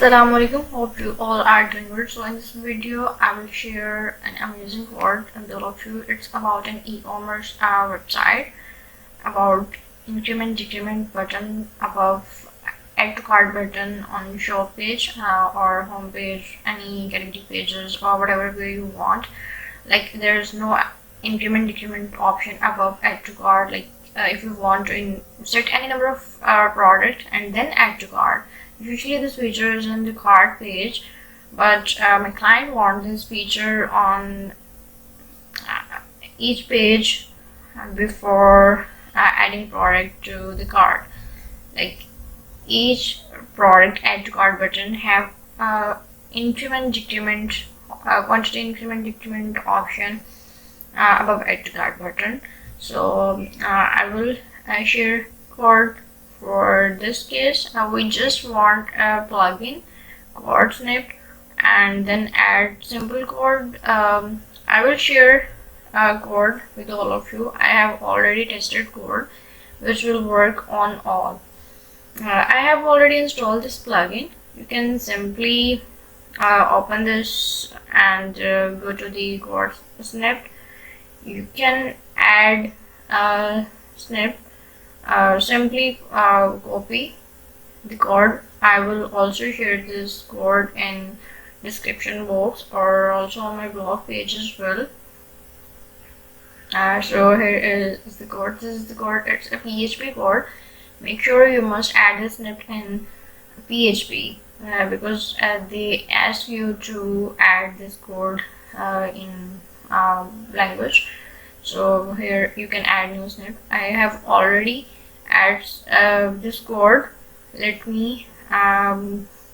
Assalamu alaikum, hope you all are doing good. So in this video I will share an amazing code with all of you. It's about an e-commerce website, about increment decrement button above add to cart button on shop page or home page, any category pages or whatever way you want. Like there's no increment decrement option above add to cart. Like if you want to set any number of product and then add to cart. Usually this feature is in the cart page, but my client wants this feature on each page before adding product to the cart. Like each product add to cart button have increment decrement quantity increment decrement option above add to cart button. So I will share code. For this case, we just want a plugin code snippet and then add simple code. I will share code with all of you. I have already tested code which will work on all. I have already installed this plugin. You can simply open this and go to the code snippet. You can add a snippet. Simply copy the code. I will also share this code in description box or also on my blog page as well. So here is the code. This is the code. It's a PHP code. Make sure you must add a snippet in PHP because they ask you to add this code in language. So here you can add new snippet. I have already added this code. Let me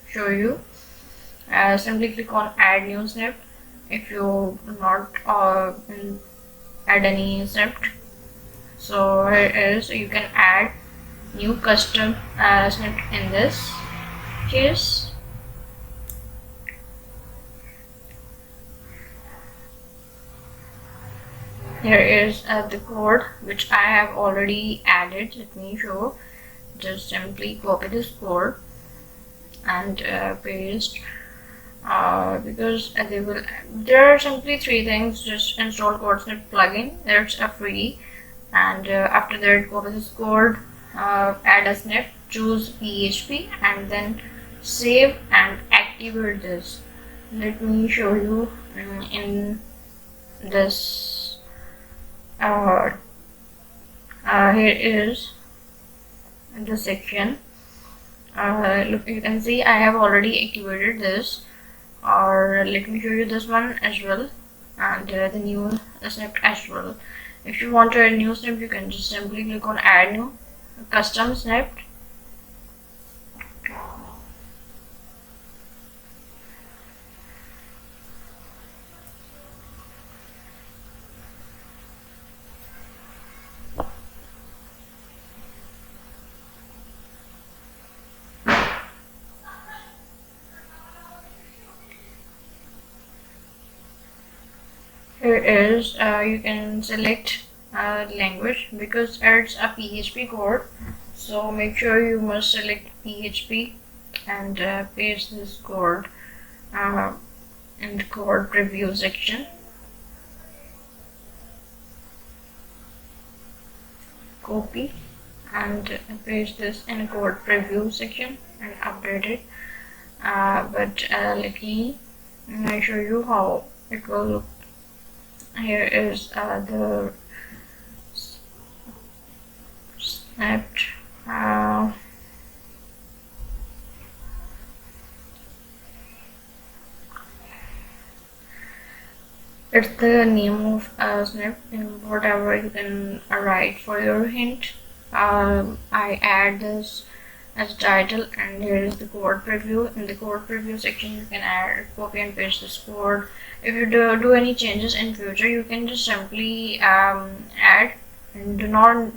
show you. Simply click on add new snippet if you not add any snippet. So here is, you can add new custom snippet in this case. Here is the code which I have already added. Let me show. Just simply copy this code and paste because there are simply three things. Just install code snippet plugin. It's a free, and after that copy this code, add a snippet, choose PHP and then save and activate this. Let me show you in this. Here is the section. Look, you can see I have already activated this, or let me show you this one as well, and the new snippet as well. If you want to add new snippet, you can just simply click on add new custom snippet. Here is you can select language because it's a PHP code, so make sure you must select PHP and paste this code in the code preview section. Copy and paste this in the code preview section and update it. But let me show you how it will look. Here is the snippet. It's the name of snippet and whatever you can write for your hint. I add this as title, and here is the code preview. In the code preview section you can add, copy and paste this code. If you do any changes in future, you can just simply add and do not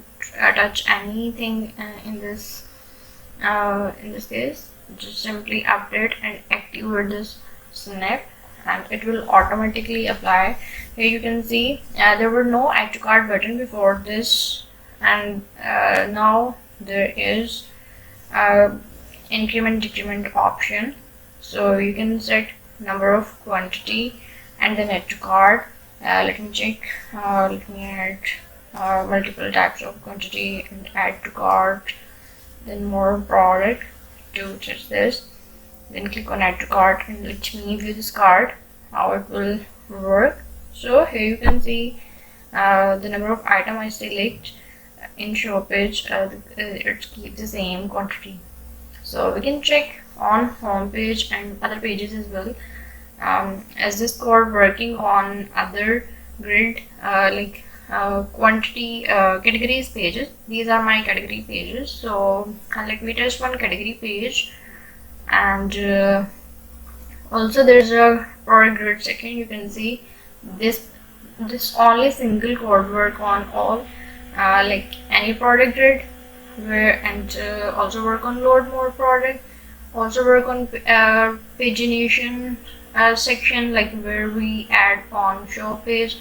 touch anything in this case. Just simply update and activate this snippet and it will automatically apply. Here you can see there were no add to cart button before this, and now there is increment decrement option So you can set number of quantity and then add to cart. Let me check. Let me add multiple types of quantity and add to cart. Then more product to test this. Then click on add to cart and let me view this cart, how it will work. So here you can see the number of item I select in show page. It keeps the same quantity. So we can check on home page and other pages as well. As this code working on other grid quantity categories pages. These are my category pages. So let me test one category page, and also there's a product grid section. You can see this only single code work on all like any product grid, where and also work on load more product, also work on pagination section, like where we add on show page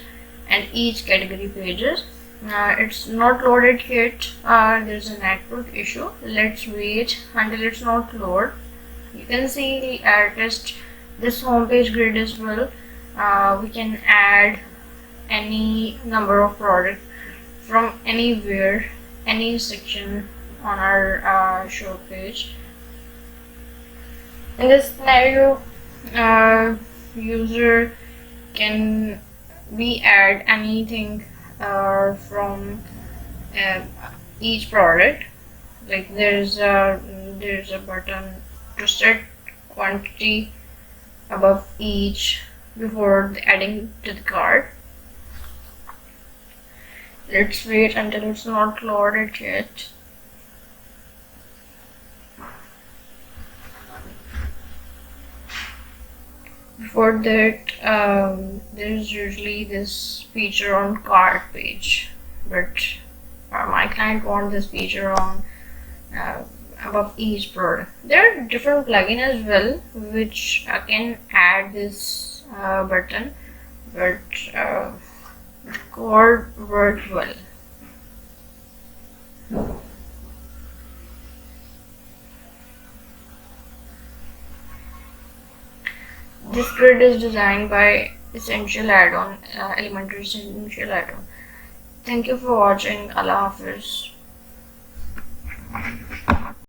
and each category pages. It's not loaded yet. There's a network issue. Let's wait until it's not load. You can see test this homepage grid as well. We can add any number of products from anywhere, any section on our show page. In this scenario, user can add anything from each product. Like there's a button to set quantity above each before adding to the cart. Let's wait until it's not loaded yet. Before that, there's usually this feature on cart page, but my client wants this feature on above each product. There are different plugins as well which can add this button, but the code worked well. This grid is designed by Essential Addon, Elementor Essential Addon. Thank you for watching. Allah Hafiz.